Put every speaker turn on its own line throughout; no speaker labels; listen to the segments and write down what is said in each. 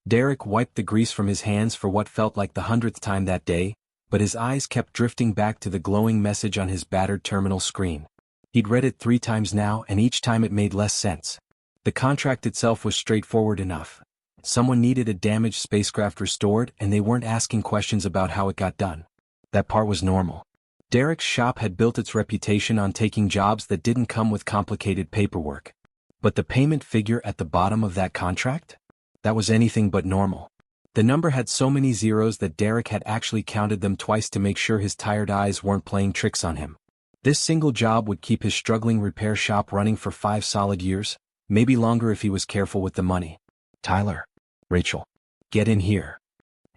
Derek wiped the grease from his hands for what felt like the 100th time that day, but his eyes kept drifting back to the glowing message on his battered terminal screen. He'd read it 3 times now, and each time it made less sense. The contract itself was straightforward enough. Someone needed a damaged spacecraft restored, and they weren't asking questions about how it got done. That part was normal. Derek's shop had built its reputation on taking jobs that didn't come with complicated paperwork. But the payment figure at the bottom of that contract? That was anything but normal. The number had so many zeros that Derek had actually counted them twice to make sure his tired eyes weren't playing tricks on him. This single job would keep his struggling repair shop running for 5 solid years, maybe longer if he was careful with the money. Tyler. Rachel. Get in here.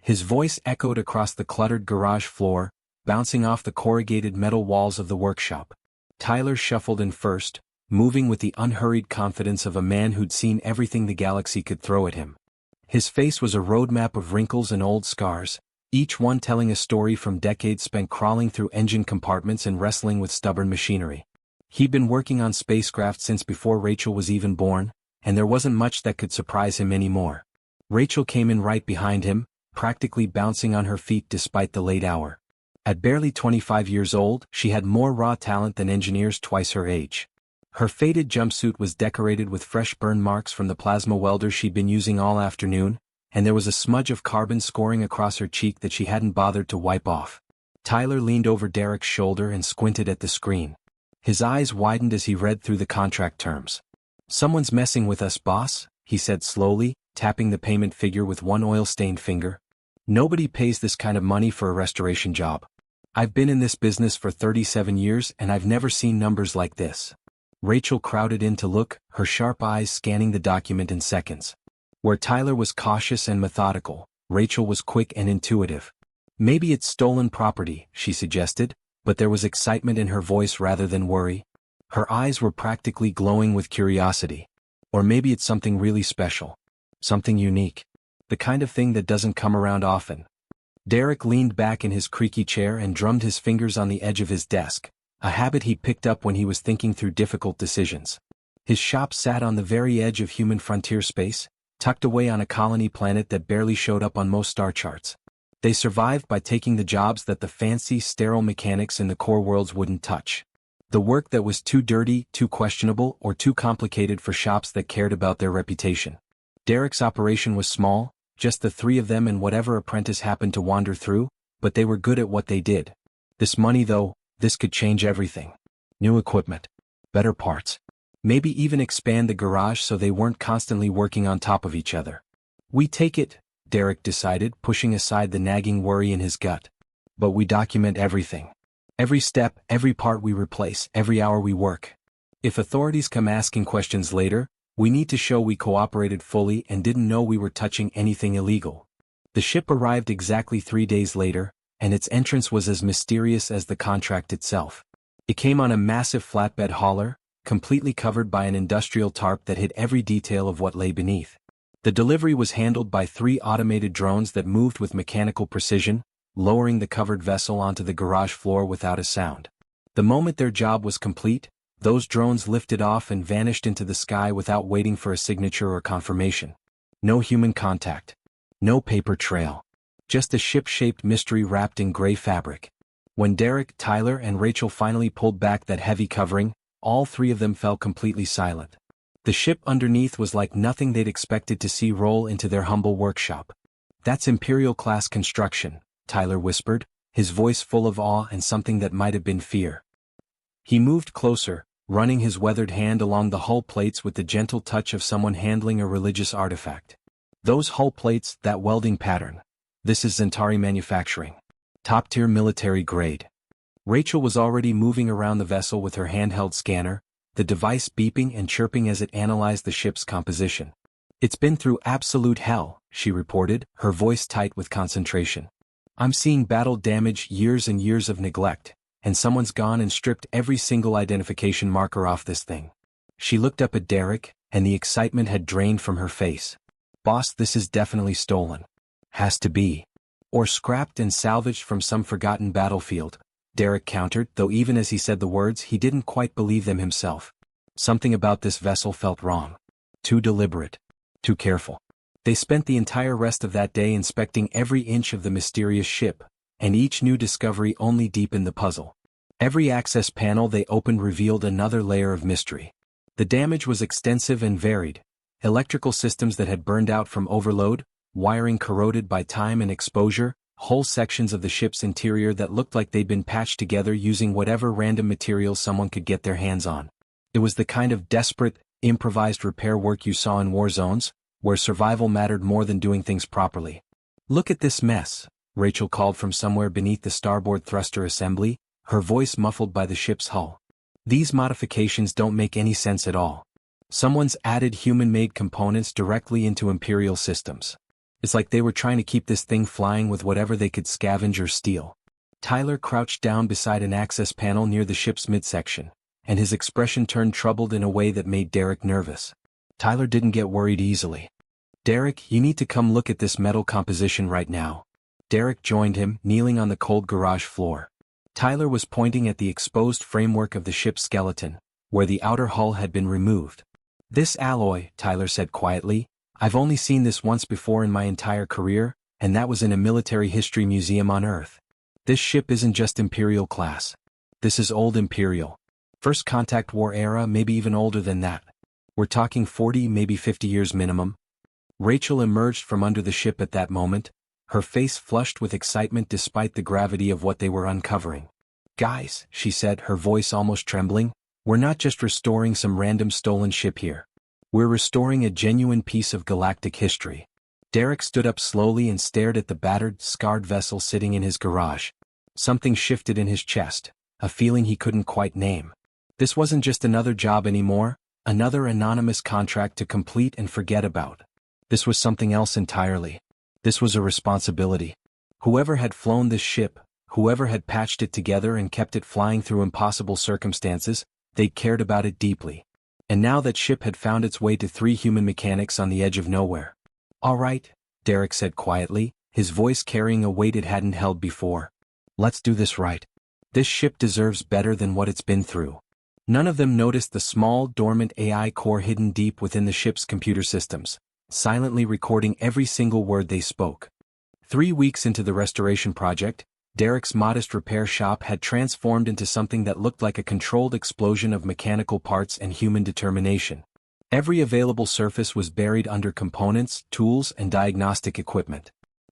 His voice echoed across the cluttered garage floor, bouncing off the corrugated metal walls of the workshop. Tyler shuffled in first, moving with the unhurried confidence of a man who'd seen everything the galaxy could throw at him. His face was a roadmap of wrinkles and old scars, each one telling a story from decades spent crawling through engine compartments and wrestling with stubborn machinery. He'd been working on spacecraft since before Rachel was even born, and there wasn't much that could surprise him anymore. Rachel came in right behind him, practically bouncing on her feet despite the late hour. At barely 25 years old, she had more raw talent than engineers twice her age. Her faded jumpsuit was decorated with fresh burn marks from the plasma welder she'd been using all afternoon, and there was a smudge of carbon scoring across her cheek that she hadn't bothered to wipe off. Tyler leaned over Derek's shoulder and squinted at the screen. His eyes widened as he read through the contract terms. "Someone's messing with us, boss," he said slowly, tapping the payment figure with one oil-stained finger. "Nobody pays this kind of money for a restoration job. I've been in this business for 37 years and I've never seen numbers like this." Rachel crowded in to look, her sharp eyes scanning the document in seconds. Where Tyler was cautious and methodical, Rachel was quick and intuitive. "Maybe it's stolen property," she suggested, but there was excitement in her voice rather than worry. Her eyes were practically glowing with curiosity. "Or maybe it's something really special. Something unique. The kind of thing that doesn't come around often." Derek leaned back in his creaky chair and drummed his fingers on the edge of his desk, a habit he picked up when he was thinking through difficult decisions. His shop sat on the very edge of human frontier space, tucked away on a colony planet that barely showed up on most star charts. They survived by taking the jobs that the fancy, sterile mechanics in the core worlds wouldn't touch. The work that was too dirty, too questionable, or too complicated for shops that cared about their reputation. Derek's operation was small, just the 3 of them and whatever apprentice happened to wander through, but they were good at what they did. This money though, this could change everything. New equipment. Better parts. Maybe even expand the garage so they weren't constantly working on top of each other. "We take it," Derek decided, pushing aside the nagging worry in his gut. "But we document everything. Every step, every part we replace, every hour we work. If authorities come asking questions later, we need to show we cooperated fully and didn't know we were touching anything illegal." The ship arrived exactly 3 days later, and its entrance was as mysterious as the contract itself. It came on a massive flatbed hauler, completely covered by an industrial tarp that hid every detail of what lay beneath. The delivery was handled by 3 automated drones that moved with mechanical precision, lowering the covered vessel onto the garage floor without a sound. The moment their job was complete, those drones lifted off and vanished into the sky without waiting for a signature or confirmation. No human contact. No paper trail. Just a ship-shaped mystery wrapped in gray fabric. When Derek, Tyler, and Rachel finally pulled back that heavy covering, all 3 of them fell completely silent. The ship underneath was like nothing they'd expected to see roll into their humble workshop. "That's Imperial-class construction," Tyler whispered, his voice full of awe and something that might have been fear. He moved closer, running his weathered hand along the hull plates with the gentle touch of someone handling a religious artifact. "Those hull plates, that welding pattern. This is Zentari manufacturing. Top-tier military grade." Rachel was already moving around the vessel with her handheld scanner, the device beeping and chirping as it analyzed the ship's composition. "It's been through absolute hell," she reported, her voice tight with concentration. "I'm seeing battle damage, years and years of neglect, and someone's gone and stripped every single identification marker off this thing." She looked up at Derek, and the excitement had drained from her face. "Boss, this is definitely stolen." "Has to be. Or scrapped and salvaged from some forgotten battlefield," Derek countered, though even as he said the words he didn't quite believe them himself. Something about this vessel felt wrong. Too deliberate. Too careful. They spent the entire rest of that day inspecting every inch of the mysterious ship, and each new discovery only deepened the puzzle. Every access panel they opened revealed another layer of mystery. The damage was extensive and varied. Electrical systems that had burned out from overload, wiring corroded by time and exposure, whole sections of the ship's interior that looked like they'd been patched together using whatever random material someone could get their hands on. It was the kind of desperate, improvised repair work you saw in war zones, where survival mattered more than doing things properly. "Look at this mess," Rachel called from somewhere beneath the starboard thruster assembly, her voice muffled by the ship's hull. "These modifications don't make any sense at all. Someone's added human-made components directly into Imperial systems. It's like they were trying to keep this thing flying with whatever they could scavenge or steal." Tyler crouched down beside an access panel near the ship's midsection, and his expression turned troubled in a way that made Derek nervous. Tyler didn't get worried easily. "Derek, you need to come look at this metal composition right now." Derek joined him, kneeling on the cold garage floor. Tyler was pointing at the exposed framework of the ship's skeleton, where the outer hull had been removed. "This alloy," Tyler said quietly, "I've only seen this once before in my entire career, and that was in a military history museum on Earth. This ship isn't just Imperial class. This is old Imperial. First Contact War era, maybe even older than that. We're talking 40, maybe 50 years minimum." Rachel emerged from under the ship at that moment, her face flushed with excitement despite the gravity of what they were uncovering. "Guys," she said, her voice almost trembling, "we're not just restoring some random stolen ship here. We're restoring a genuine piece of galactic history." Derek stood up slowly and stared at the battered, scarred vessel sitting in his garage. Something shifted in his chest, a feeling he couldn't quite name. This wasn't just another job anymore, another anonymous contract to complete and forget about. This was something else entirely. This was a responsibility. Whoever had flown this ship, whoever had patched it together and kept it flying through impossible circumstances, they cared about it deeply. And now that ship had found its way to 3 human mechanics on the edge of nowhere. "All right," Derek said quietly, his voice carrying a weight it hadn't held before. "Let's do this right. This ship deserves better than what it's been through." None of them noticed the small, dormant AI core hidden deep within the ship's computer systems, silently recording every single word they spoke. 3 weeks into the restoration project, Derek's modest repair shop had transformed into something that looked like a controlled explosion of mechanical parts and human determination. Every available surface was buried under components, tools, and diagnostic equipment.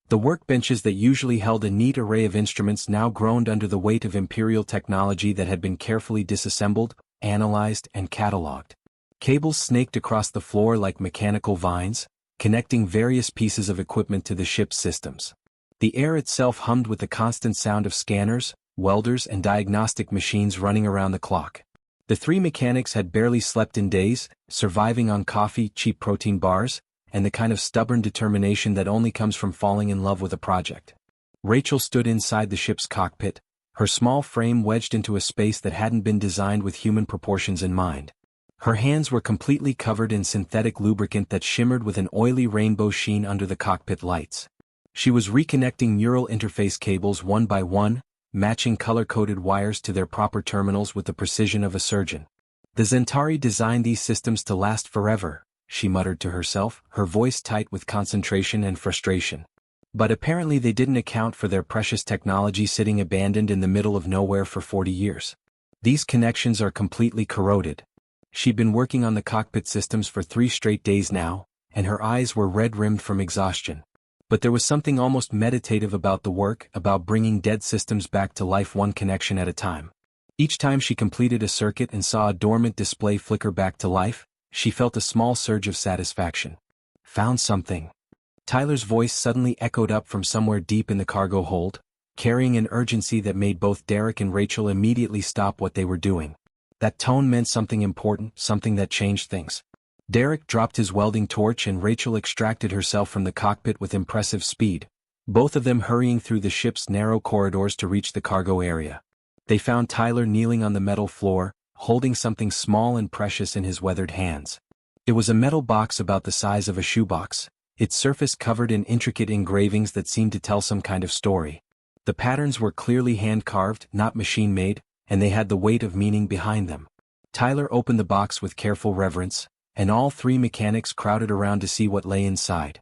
The workbenches that usually held a neat array of instruments now groaned under the weight of Imperial technology that had been carefully disassembled, analyzed, and catalogued. Cables snaked across the floor like mechanical vines, connecting various pieces of equipment to the ship's systems. The air itself hummed with the constant sound of scanners, welders, and diagnostic machines running around the clock. The 3 mechanics had barely slept in days, surviving on coffee, cheap protein bars, and the kind of stubborn determination that only comes from falling in love with a project. Rachel stood inside the ship's cockpit, her small frame wedged into a space that hadn't been designed with human proportions in mind. Her hands were completely covered in synthetic lubricant that shimmered with an oily rainbow sheen under the cockpit lights. She was reconnecting neural interface cables one by one, matching color-coded wires to their proper terminals with the precision of a surgeon. "The Zentari designed these systems to last forever," she muttered to herself, her voice tight with concentration and frustration. "But apparently they didn't account for their precious technology sitting abandoned in the middle of nowhere for 40 years. These connections are completely corroded." She'd been working on the cockpit systems for 3 straight days now, and her eyes were red-rimmed from exhaustion. But there was something almost meditative about the work, about bringing dead systems back to life one connection at a time. Each time she completed a circuit and saw a dormant display flicker back to life, she felt a small surge of satisfaction. "Found something." Tyler's voice suddenly echoed up from somewhere deep in the cargo hold, carrying an urgency that made both Derek and Rachel immediately stop what they were doing. That tone meant something important, something that changed things. Derek dropped his welding torch and Rachel extracted herself from the cockpit with impressive speed, both of them hurrying through the ship's narrow corridors to reach the cargo area. They found Tyler kneeling on the metal floor, holding something small and precious in his weathered hands. It was a metal box about the size of a shoebox, its surface covered in intricate engravings that seemed to tell some kind of story. The patterns were clearly hand-carved, not machine-made, and they had the weight of meaning behind them. Tyler opened the box with careful reverence, and all 3 mechanics crowded around to see what lay inside.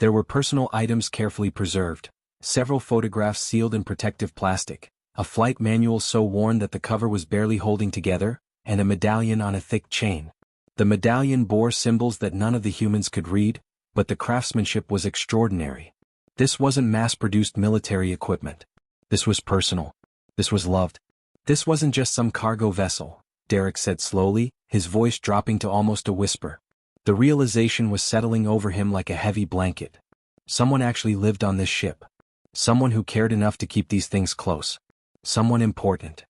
There were personal items carefully preserved, several photographs sealed in protective plastic, a flight manual so worn that the cover was barely holding together, and a medallion on a thick chain. The medallion bore symbols that none of the humans could read, but the craftsmanship was extraordinary. This wasn't mass-produced military equipment. This was personal. This was loved. This wasn't just some cargo vessel, Derek said slowly, his voice dropping to almost a whisper. The realization was settling over him like a heavy blanket. Someone actually lived on this ship. Someone who cared enough to keep these things close. Someone important.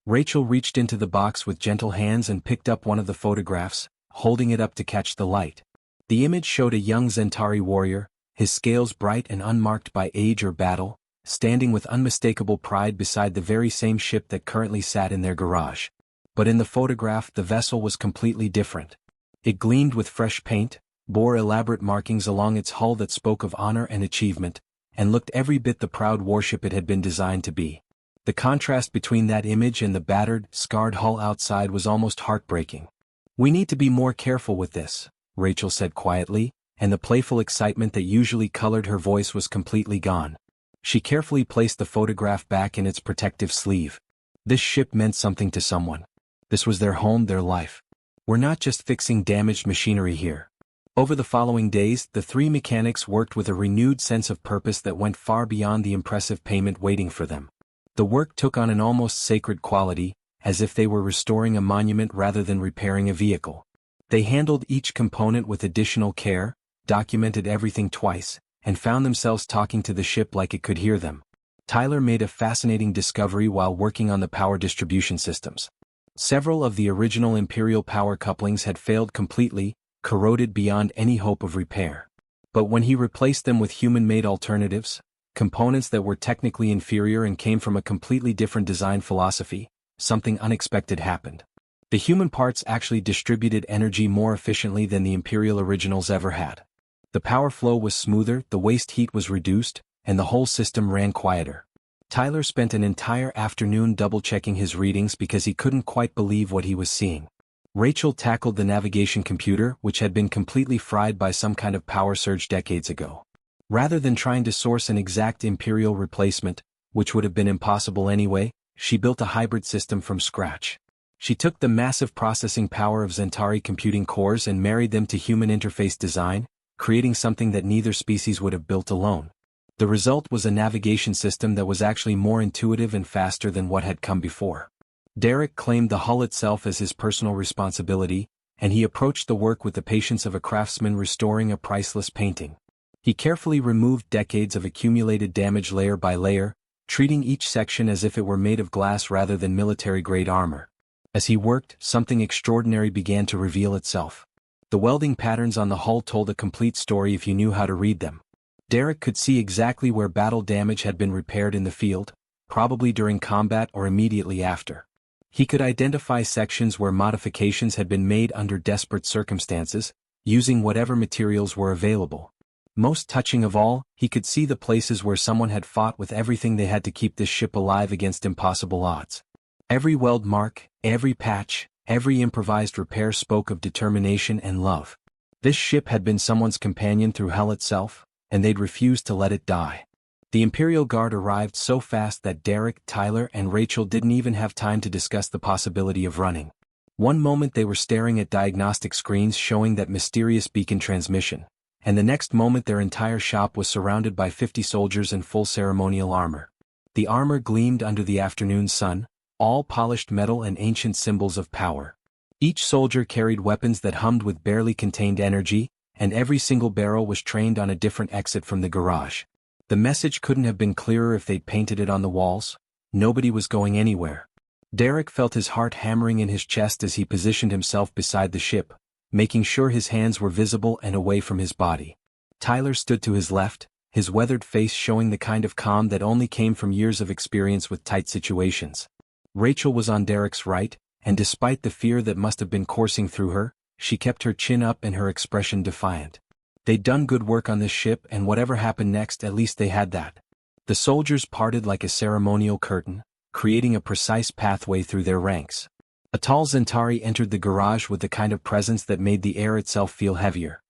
Rachel reached into the box with gentle hands and picked up one of the photographs, holding it up to catch the light. The image showed a young Zentari warrior, his scales bright and unmarked by age or battle, standing with unmistakable pride beside the very same ship that currently sat in their garage. But in the photograph the vessel was completely different. It gleamed with fresh paint, bore elaborate markings along its hull that spoke of honor and achievement, and looked every bit the proud warship it had been designed to be. The contrast between that image and the battered, scarred hull outside was almost heartbreaking. "We need to be more careful with this," Rachel said quietly, and the playful excitement that usually colored her voice was completely gone. She carefully placed the photograph back in its protective sleeve. This ship meant something to someone. This was their home, their life. "We're not just fixing damaged machinery here." Over the following days, the three mechanics worked with a renewed sense of purpose that went far beyond the impressive payment waiting for them. The work took on an almost sacred quality, as if they were restoring a monument rather than repairing a vehicle. They handled each component with additional care, documented everything twice, and found themselves talking to the ship like it could hear them. Tyler made a fascinating discovery while working on the power distribution systems. Several of the original Imperial power couplings had failed completely, corroded beyond any hope of repair. But when he replaced them with human-made alternatives, components that were technically inferior and came from a completely different design philosophy, something unexpected happened. The human parts actually distributed energy more efficiently than the Imperial originals ever had. The power flow was smoother, the waste heat was reduced, and the whole system ran quieter. Tyler spent an entire afternoon double-checking his readings because he couldn't quite believe what he was seeing. Rachel tackled the navigation computer, which had been completely fried by some kind of power surge decades ago. Rather than trying to source an exact Imperial replacement, which would have been impossible anyway, she built a hybrid system from scratch. She took the massive processing power of Zentari computing cores and married them to human interface design, creating something that neither species would have built alone. The result was a navigation system that was actually more intuitive and faster than what had come before. Derek claimed the hull itself as his personal responsibility, and he approached the work with the patience of a craftsman restoring a priceless painting. He carefully removed decades of accumulated damage layer by layer, treating each section as if it were made of glass rather than military-grade armor. As he worked, something extraordinary began to reveal itself. The welding patterns on the hull told a complete story if you knew how to read them. Derek could see exactly where battle damage had been repaired in the field, probably during combat or immediately after. He could identify sections where modifications had been made under desperate circumstances, using whatever materials were available. Most touching of all, he could see the places where someone had fought with everything they had to keep this ship alive against impossible odds. Every weld mark, every patch, every improvised repair spoke of determination and love. This ship had been someone's companion through hell itself, and they'd refused to let it die. The Imperial Guard arrived so fast that Derek, Tyler, and Rachel didn't even have time to discuss the possibility of running. One moment they were staring at diagnostic screens showing that mysterious beacon transmission, and the next moment their entire shop was surrounded by 50 soldiers in full ceremonial armor. The armor gleamed under the afternoon sun, all polished metal and ancient symbols of power. Each soldier carried weapons that hummed with barely contained energy, and every single barrel was trained on a different exit from the garage. The message couldn't have been clearer if they'd painted it on the walls. Nobody was going anywhere. Derek felt his heart hammering in his chest as he positioned himself beside the ship, making sure his hands were visible and away from his body. Tyler stood to his left, his weathered face showing the kind of calm that only came from years of experience with tight situations. Rachel was on Derek's right, and despite the fear that must have been coursing through her, she kept her chin up and her expression defiant. They'd done good work on this ship, and whatever happened next, at least they had that. The soldiers parted like a ceremonial curtain, creating a precise pathway through their ranks. A tall Zentari entered the garage with the kind of presence that made the air itself feel heavier.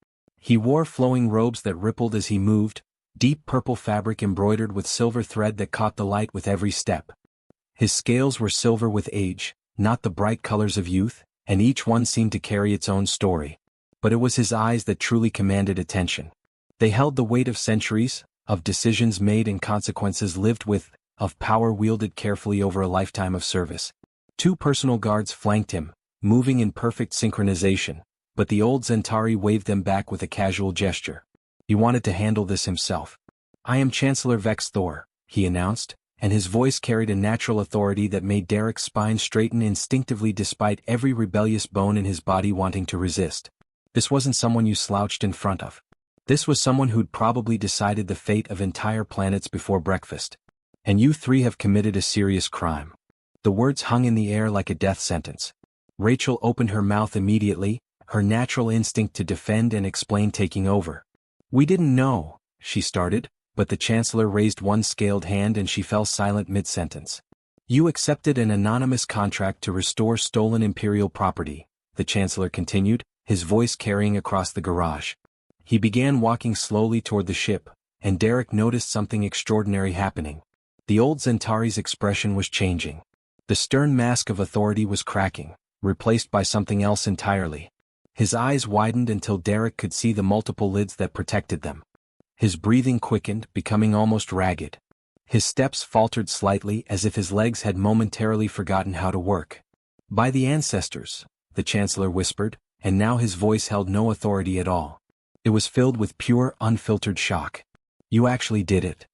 He wore flowing robes that rippled as he moved, deep purple fabric embroidered with silver thread that caught the light with every step. His scales were silver with age, not the bright colors of youth, and each one seemed to carry its own story. But it was his eyes that truly commanded attention. They held the weight of centuries, of decisions made and consequences lived with, of power wielded carefully over a lifetime of service. 2 personal guards flanked him, moving in perfect synchronization, but the old Zentari waved them back with a casual gesture. He wanted to handle this himself. "I am Chancellor Vex Thor," he announced, and his voice carried a natural authority that made Derek's spine straighten instinctively despite every rebellious bone in his body wanting to resist. This wasn't someone you slouched in front of. This was someone who'd probably decided the fate of entire planets before breakfast. "And you 3 have committed a serious crime." The words hung in the air like a death sentence. Rachel opened her mouth immediately, her natural instinct to defend and explain taking over. "We didn't know," she started, but the Chancellor raised one scaled hand and she fell silent mid-sentence. "You accepted an anonymous contract to restore stolen Imperial property," the Chancellor continued, his voice carrying across the garage. He began walking slowly toward the ship, and Derek noticed something extraordinary happening. The old Zentari's expression was changing. The stern mask of authority was cracking, replaced by something else entirely. His eyes widened until Derek could see the multiple lids that protected them. His breathing quickened, becoming almost ragged. His steps faltered slightly as if his legs had momentarily forgotten how to work. "By the ancestors," the Chancellor whispered, and now his voice held no authority at all. It was filled with pure, unfiltered shock. "You actually did it."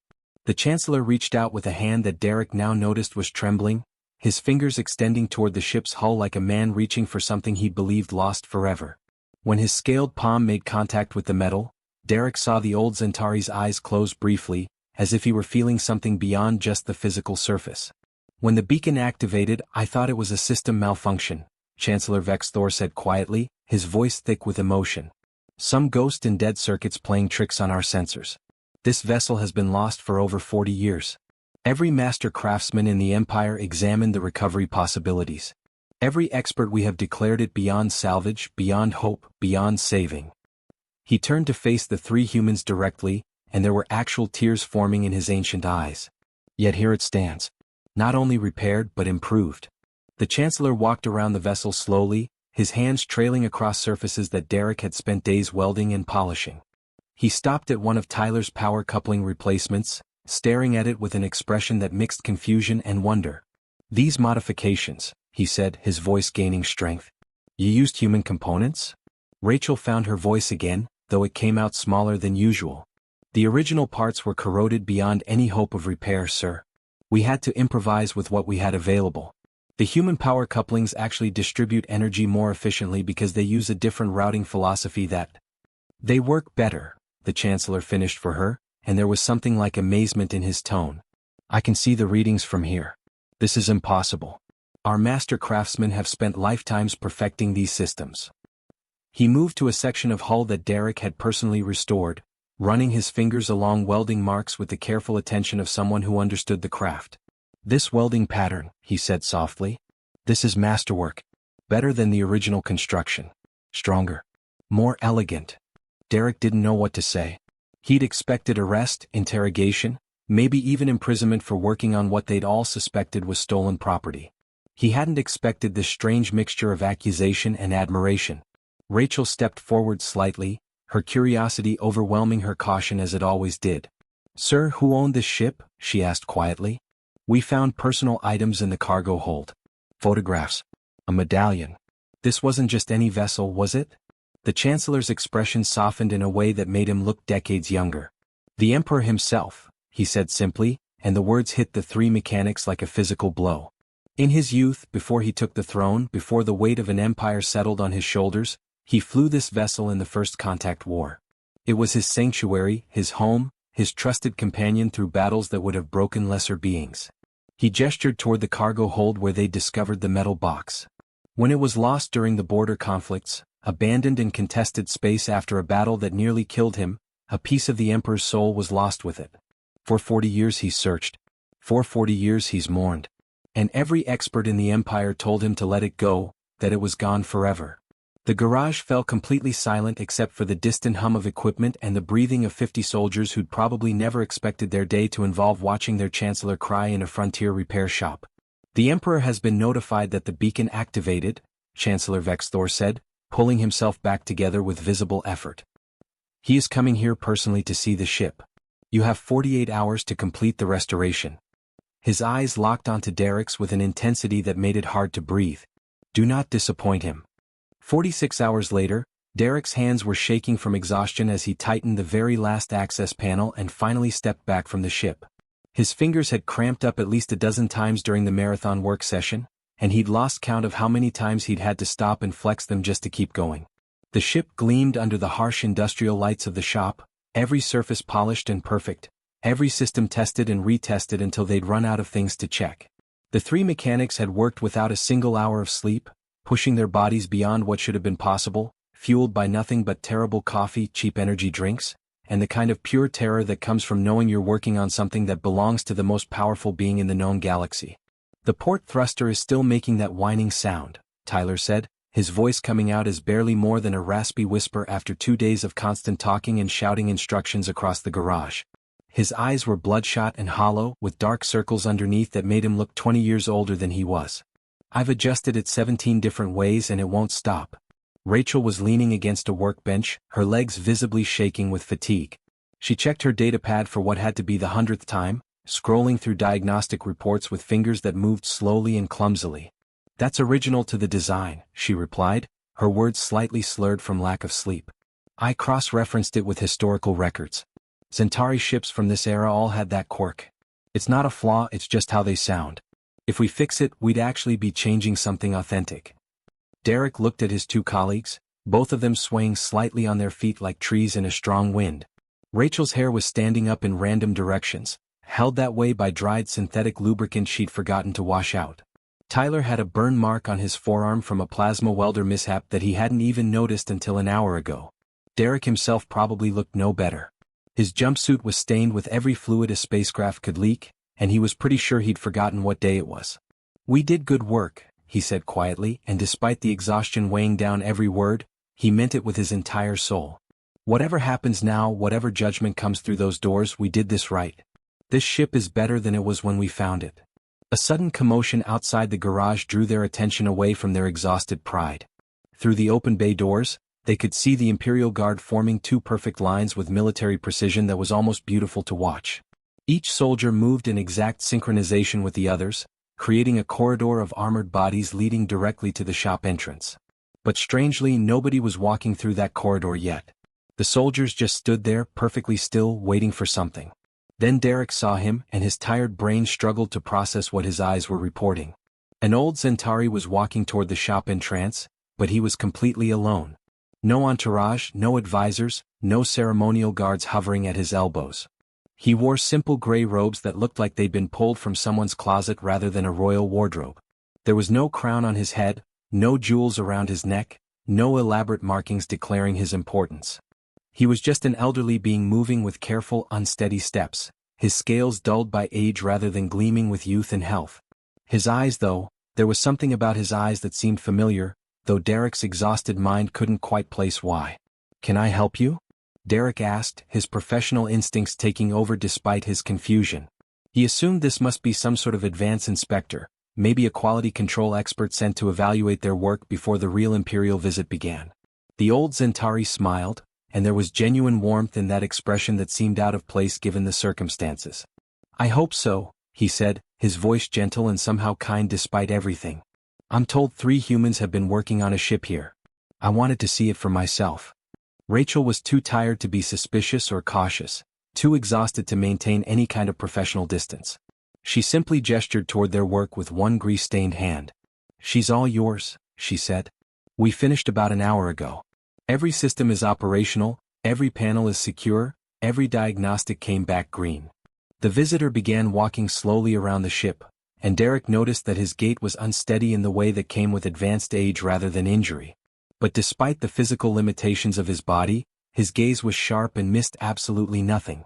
The Chancellor reached out with a hand that Derek now noticed was trembling, his fingers extending toward the ship's hull like a man reaching for something he believed lost forever. When his scaled palm made contact with the metal, Derek saw the old Zentari's eyes close briefly, as if he were feeling something beyond just the physical surface. "When the beacon activated, I thought it was a system malfunction," Chancellor Vex Thor said quietly, his voice thick with emotion. "Some ghost in dead circuits playing tricks on our sensors. This vessel has been lost for over 40 years. Every master craftsman in the Empire examined the recovery possibilities. Every expert we have declared it beyond salvage, beyond hope, beyond saving." He turned to face the 3 humans directly, and there were actual tears forming in his ancient eyes. "Yet here it stands. Not only repaired but improved." The Chancellor walked around the vessel slowly, his hands trailing across surfaces that Derek had spent days welding and polishing. He stopped at one of Tyler's power coupling replacements, staring at it with an expression that mixed confusion and wonder. "These modifications," he said, his voice gaining strength. "You used human components?" Rachel found her voice again, though it came out smaller than usual. "The original parts were corroded beyond any hope of repair, sir. We had to improvise with what we had available. The human power couplings actually distribute energy more efficiently because they use a different routing philosophy that they work better," the Chancellor finished for her, and there was something like amazement in his tone. "I can see the readings from here. This is impossible. Our master craftsmen have spent lifetimes perfecting these systems." He moved to a section of hull that Derek had personally restored, running his fingers along welding marks with the careful attention of someone who understood the craft. "This welding pattern," he said softly. "This is masterwork. Better than the original construction. Stronger. More elegant." Derek didn't know what to say. He'd expected arrest, interrogation, maybe even imprisonment for working on what they'd all suspected was stolen property. He hadn't expected this strange mixture of accusation and admiration. Rachel stepped forward slightly, her curiosity overwhelming her caution as it always did. "Sir, who owned this ship?" she asked quietly. "We found personal items in the cargo hold. Photographs. A medallion. This wasn't just any vessel, was it?" The Chancellor's expression softened in a way that made him look decades younger. "The Emperor himself," he said simply, and the words hit the 3 mechanics like a physical blow. In his youth, before he took the throne, before the weight of an empire settled on his shoulders, he flew this vessel in the First Contact War. It was his sanctuary, his home, his trusted companion through battles that would have broken lesser beings. He gestured toward the cargo hold where they discovered the metal box. When it was lost during the border conflicts, abandoned in contested space after a battle that nearly killed him, a piece of the Emperor's soul was lost with it. For 40 years he's searched. For 40 years he's mourned. And every expert in the Empire told him to let it go, that it was gone forever. The garage fell completely silent except for the distant hum of equipment and the breathing of 50 soldiers who'd probably never expected their day to involve watching their chancellor cry in a frontier repair shop. "The Emperor has been notified that the beacon activated," Chancellor Vexthor said, pulling himself back together with visible effort. "He is coming here personally to see the ship. You have 48 hours to complete the restoration." His eyes locked onto Derek's with an intensity that made it hard to breathe. "Do not disappoint him." 46 hours later, Derek's hands were shaking from exhaustion as he tightened the very last access panel and finally stepped back from the ship. His fingers had cramped up at least a dozen times during the marathon work session, and he'd lost count of how many times he'd had to stop and flex them just to keep going. The ship gleamed under the harsh industrial lights of the shop, every surface polished and perfect, every system tested and retested until they'd run out of things to check. The three mechanics had worked without a single hour of sleep, pushing their bodies beyond what should have been possible, fueled by nothing but terrible coffee, cheap energy drinks, and the kind of pure terror that comes from knowing you're working on something that belongs to the most powerful being in the known galaxy. "The port thruster is still making that whining sound," Tyler said, his voice coming out as barely more than a raspy whisper after 2 days of constant talking and shouting instructions across the garage. His eyes were bloodshot and hollow, with dark circles underneath that made him look 20 years older than he was. "I've adjusted it 17 different ways and it won't stop." Rachel was leaning against a workbench, her legs visibly shaking with fatigue. She checked her datapad for what had to be the 100th time, scrolling through diagnostic reports with fingers that moved slowly and clumsily. "That's original to the design," she replied, her words slightly slurred from lack of sleep. "I cross-referenced it with historical records. Centauri ships from this era all had that quirk. It's not a flaw, it's just how they sound. If we fix it, we'd actually be changing something authentic." Derek looked at his two colleagues, both of them swaying slightly on their feet like trees in a strong wind. Rachel's hair was standing up in random directions, held that way by dried synthetic lubricant she'd forgotten to wash out. Tyler had a burn mark on his forearm from a plasma welder mishap that he hadn't even noticed until an hour ago. Derek himself probably looked no better. His jumpsuit was stained with every fluid a spacecraft could leak, and he was pretty sure he'd forgotten what day it was. "We did good work," he said quietly, and despite the exhaustion weighing down every word, he meant it with his entire soul. "Whatever happens now, whatever judgment comes through those doors, we did this right. This ship is better than it was when we found it." A sudden commotion outside the garage drew their attention away from their exhausted pride. Through the open bay doors, they could see the Imperial Guard forming two perfect lines with military precision that was almost beautiful to watch. Each soldier moved in exact synchronization with the others, creating a corridor of armored bodies leading directly to the shop entrance. But strangely, nobody was walking through that corridor yet. The soldiers just stood there, perfectly still, waiting for something. Then Derek saw him, and his tired brain struggled to process what his eyes were reporting. An old Centauri was walking toward the shop entrance, but he was completely alone. No entourage, no advisors, no ceremonial guards hovering at his elbows. He wore simple gray robes that looked like they'd been pulled from someone's closet rather than a royal wardrobe. There was no crown on his head, no jewels around his neck, no elaborate markings declaring his importance. He was just an elderly being moving with careful, unsteady steps, his scales dulled by age rather than gleaming with youth and health. His eyes, though, there was something about his eyes that seemed familiar, though Derek's exhausted mind couldn't quite place why. "Can I help you?" Derek asked, his professional instincts taking over despite his confusion. He assumed this must be some sort of advance inspector, maybe a quality control expert sent to evaluate their work before the real Imperial visit began. The old Centauri smiled, and there was genuine warmth in that expression that seemed out of place given the circumstances. "I hope so," he said, his voice gentle and somehow kind despite everything. "I'm told 3 humans have been working on a ship here. I wanted to see it for myself." Rachel was too tired to be suspicious or cautious, too exhausted to maintain any kind of professional distance. She simply gestured toward their work with one grease-stained hand. "She's all yours," she said. "We finished about an hour ago. Every system is operational, every panel is secure, every diagnostic came back green." The visitor began walking slowly around the ship, and Derek noticed that his gait was unsteady in the way that came with advanced age rather than injury. But despite the physical limitations of his body, his gaze was sharp and missed absolutely nothing.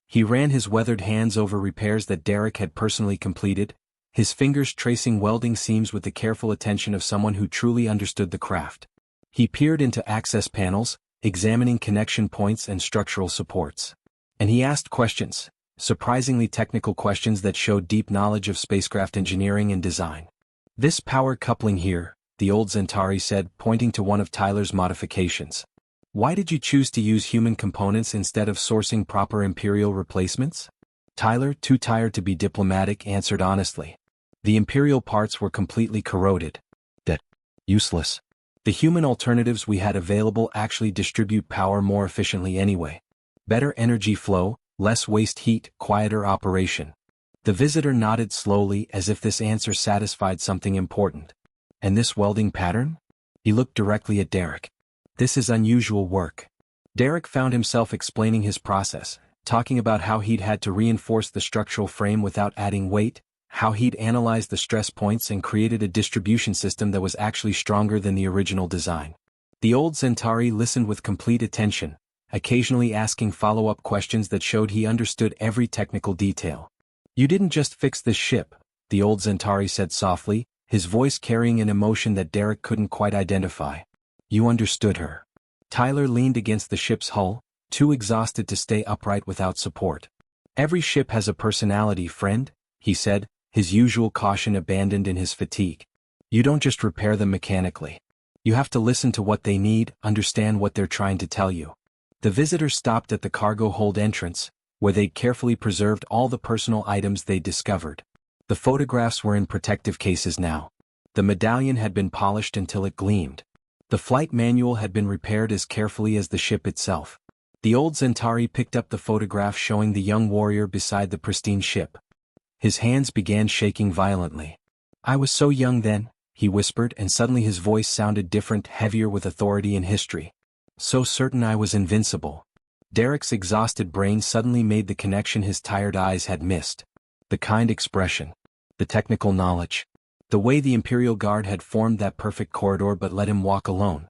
He ran his weathered hands over repairs that Derek had personally completed, his fingers tracing welding seams with the careful attention of someone who truly understood the craft. He peered into access panels, examining connection points and structural supports. And he asked questions, surprisingly technical questions that showed deep knowledge of spacecraft engineering and design. This power coupling here, the old Centauri said, pointing to one of Tyler's modifications. Why did you choose to use human components instead of sourcing proper Imperial replacements? Tyler, too tired to be diplomatic, answered honestly. The Imperial parts were completely corroded. That useless. The human alternatives we had available actually distribute power more efficiently anyway. Better energy flow, less waste heat, quieter operation. The visitor nodded slowly as if this answer satisfied something important. And this welding pattern? He looked directly at Derek. This is unusual work. Derek found himself explaining his process, talking about how he'd had to reinforce the structural frame without adding weight, how he'd analyzed the stress points and created a distribution system that was actually stronger than the original design. The old Centauri listened with complete attention, occasionally asking follow-up questions that showed he understood every technical detail. You didn't just fix this ship, the old Centauri said softly, his voice carrying an emotion that Derek couldn't quite identify. You understood her. Tyler leaned against the ship's hull, too exhausted to stay upright without support. Every ship has a personality, friend, he said, his usual caution abandoned in his fatigue. You don't just repair them mechanically. You have to listen to what they need, understand what they're trying to tell you. The visitor stopped at the cargo hold entrance, where they'd carefully preserved all the personal items they'd discovered. The photographs were in protective cases now. The medallion had been polished until it gleamed. The flight manual had been repaired as carefully as the ship itself. The old Centauri picked up the photograph showing the young warrior beside the pristine ship. His hands began shaking violently. I was so young then, he whispered, and suddenly his voice sounded different, heavier with authority and history. So certain I was invincible. Derek's exhausted brain suddenly made the connection his tired eyes had missed. The kind expression. The technical knowledge. The way the Imperial Guard had formed that perfect corridor but let him walk alone.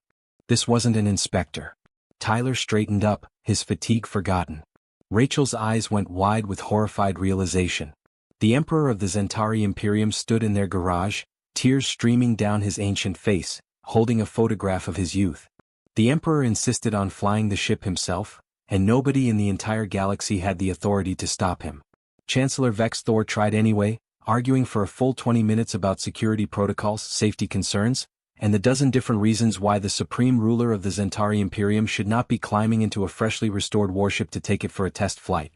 This wasn't an inspector. Tyler straightened up, his fatigue forgotten. Rachel's eyes went wide with horrified realization. The Emperor of the Centauri Imperium stood in their garage, tears streaming down his ancient face, holding a photograph of his youth. The Emperor insisted on flying the ship himself, and nobody in the entire galaxy had the authority to stop him. Chancellor Vex Thor tried anyway, arguing for a full 20 minutes about security protocols, safety concerns, and the dozen different reasons why the supreme ruler of the Centauri Imperium should not be climbing into a freshly restored warship to take it for a test flight.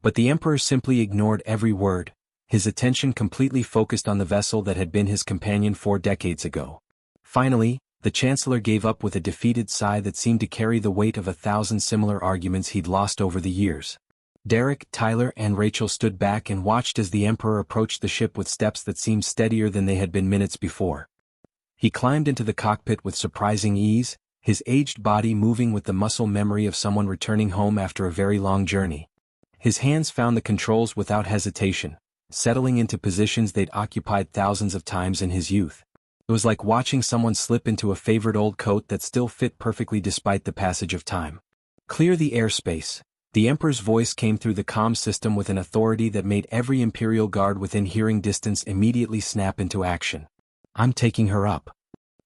But the Emperor simply ignored every word, his attention completely focused on the vessel that had been his companion 4 decades ago. Finally, the Chancellor gave up with a defeated sigh that seemed to carry the weight of 1,000 similar arguments he'd lost over the years. Derek, Tyler, and Rachel stood back and watched as the Emperor approached the ship with steps that seemed steadier than they had been minutes before. He climbed into the cockpit with surprising ease, his aged body moving with the muscle memory of someone returning home after a very long journey. His hands found the controls without hesitation, settling into positions they'd occupied thousands of times in his youth. It was like watching someone slip into a favorite old coat that still fit perfectly despite the passage of time. Clear the airspace. The Emperor's voice came through the comm system with an authority that made every Imperial Guard within hearing distance immediately snap into action. I'm taking her up.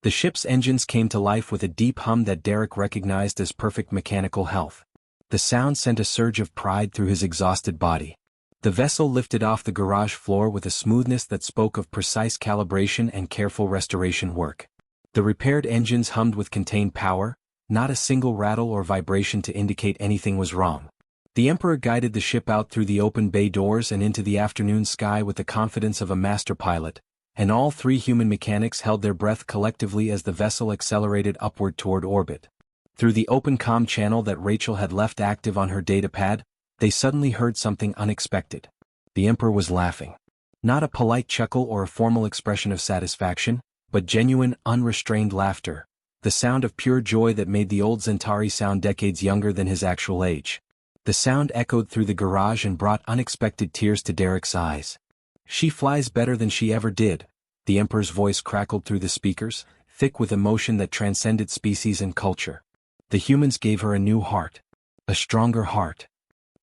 The ship's engines came to life with a deep hum that Derek recognized as perfect mechanical health. The sound sent a surge of pride through his exhausted body. The vessel lifted off the garage floor with a smoothness that spoke of precise calibration and careful restoration work. The repaired engines hummed with contained power, not a single rattle or vibration to indicate anything was wrong. The Emperor guided the ship out through the open bay doors and into the afternoon sky with the confidence of a master pilot, and all 3 human mechanics held their breath collectively as the vessel accelerated upward toward orbit. Through the open comm channel that Rachel had left active on her datapad, they suddenly heard something unexpected. The Emperor was laughing. Not a polite chuckle or a formal expression of satisfaction, but genuine, unrestrained laughter, the sound of pure joy that made the old Centauri sound decades younger than his actual age. The sound echoed through the garage and brought unexpected tears to Derek's eyes. She flies better than she ever did, the Emperor's voice crackled through the speakers, thick with emotion that transcended species and culture. The humans gave her a new heart. A stronger heart.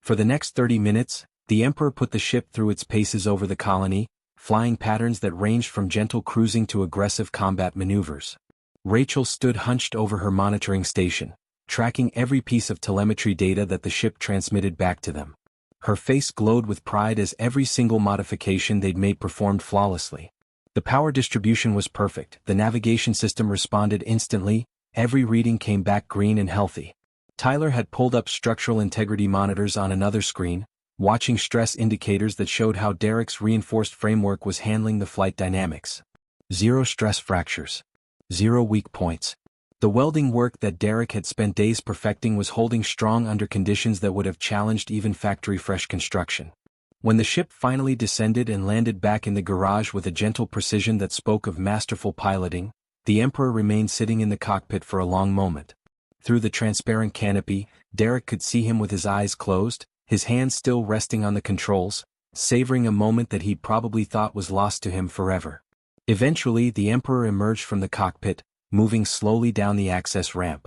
For the next 30 minutes, the Emperor put the ship through its paces over the colony, flying patterns that ranged from gentle cruising to aggressive combat maneuvers. Rachel stood hunched over her monitoring station, tracking every piece of telemetry data that the ship transmitted back to them. Her face glowed with pride as every single modification they'd made performed flawlessly. The power distribution was perfect, the navigation system responded instantly, every reading came back green and healthy. Tyler had pulled up structural integrity monitors on another screen, watching stress indicators that showed how Derek's reinforced framework was handling the flight dynamics. 0 stress fractures. 0 weak points. The welding work that Derek had spent days perfecting was holding strong under conditions that would have challenged even factory-fresh construction. When the ship finally descended and landed back in the garage with a gentle precision that spoke of masterful piloting, the Emperor remained sitting in the cockpit for a long moment. Through the transparent canopy, Derek could see him with his eyes closed, his hands still resting on the controls, savoring a moment that he probably thought was lost to him forever. Eventually, the Emperor emerged from the cockpit, moving slowly down the access ramp.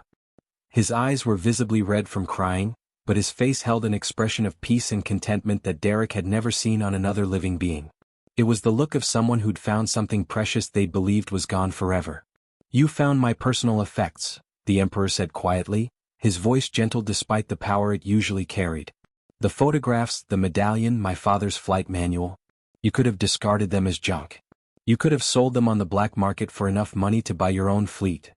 His eyes were visibly red from crying, but his face held an expression of peace and contentment that Derek had never seen on another living being. It was the look of someone who'd found something precious they believed was gone forever. "You found my personal effects," the Emperor said quietly, his voice gentle despite the power it usually carried. "The photographs, the medallion, my father's flight manual. You could have discarded them as junk. You could have sold them on the black market for enough money to buy your own fleet."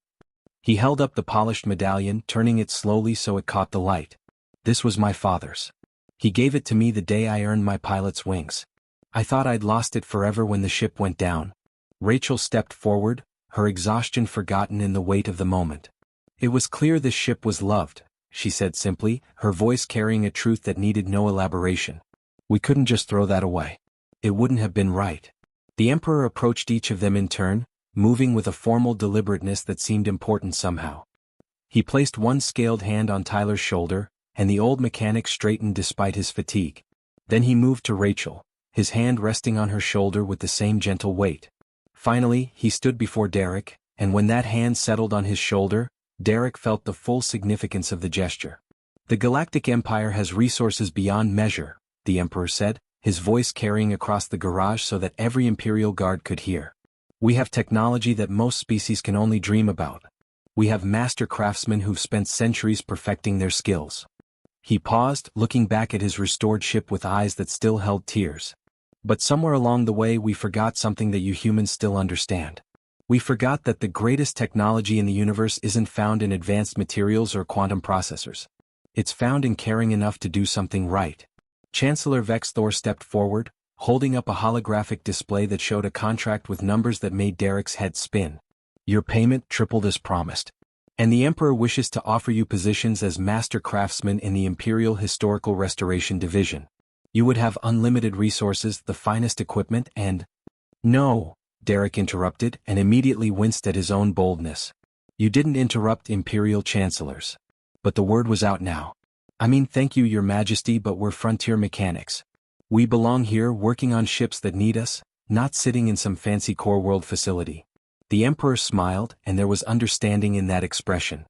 He held up the polished medallion, turning it slowly so it caught the light. "This was my father's. He gave it to me the day I earned my pilot's wings. I thought I'd lost it forever when the ship went down." Rachel stepped forward, her exhaustion forgotten in the weight of the moment. "It was clear this ship was loved," she said simply, her voice carrying a truth that needed no elaboration. "We couldn't just throw that away. It wouldn't have been right." The Emperor approached each of them in turn, moving with a formal deliberateness that seemed important somehow. He placed one scaled hand on Tyler's shoulder, and the old mechanic straightened despite his fatigue. Then he moved to Rachel, his hand resting on her shoulder with the same gentle weight. Finally, he stood before Derek, and when that hand settled on his shoulder, Derek felt the full significance of the gesture. "The Galactic Empire has resources beyond measure," the Emperor said, his voice carrying across the garage so that every Imperial guard could hear. "We have technology that most species can only dream about. We have master craftsmen who've spent centuries perfecting their skills." He paused, looking back at his restored ship with eyes that still held tears. "But somewhere along the way we forgot something that you humans still understand. We forgot that the greatest technology in the universe isn't found in advanced materials or quantum processors. It's found in caring enough to do something right." Chancellor Vexthor stepped forward, holding up a holographic display that showed a contract with numbers that made Derek's head spin. "Your payment tripled as promised. And the Emperor wishes to offer you positions as Master Craftsman in the Imperial Historical Restoration Division. You would have unlimited resources, the finest equipment, and—" "No," Derek interrupted and immediately winced at his own boldness. "You didn't interrupt Imperial Chancellors. But the word was out now. I mean, thank you, Your Majesty, but we're frontier mechanics. We belong here working on ships that need us, not sitting in some fancy core world facility." The Emperor smiled, and there was understanding in that expression.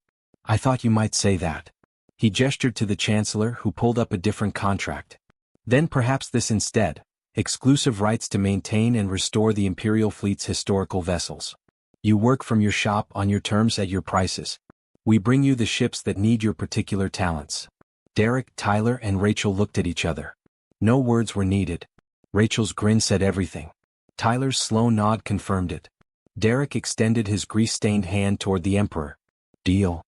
"I thought you might say that." He gestured to the Chancellor, who pulled up a different contract. "Then perhaps this instead: exclusive rights to maintain and restore the Imperial fleet's historical vessels. You work from your shop on your terms at your prices. We bring you the ships that need your particular talents." Derek, Tyler, and Rachel looked at each other. No words were needed. Rachel's grin said everything. Tyler's slow nod confirmed it. Derek extended his grease-stained hand toward the Emperor. "Deal."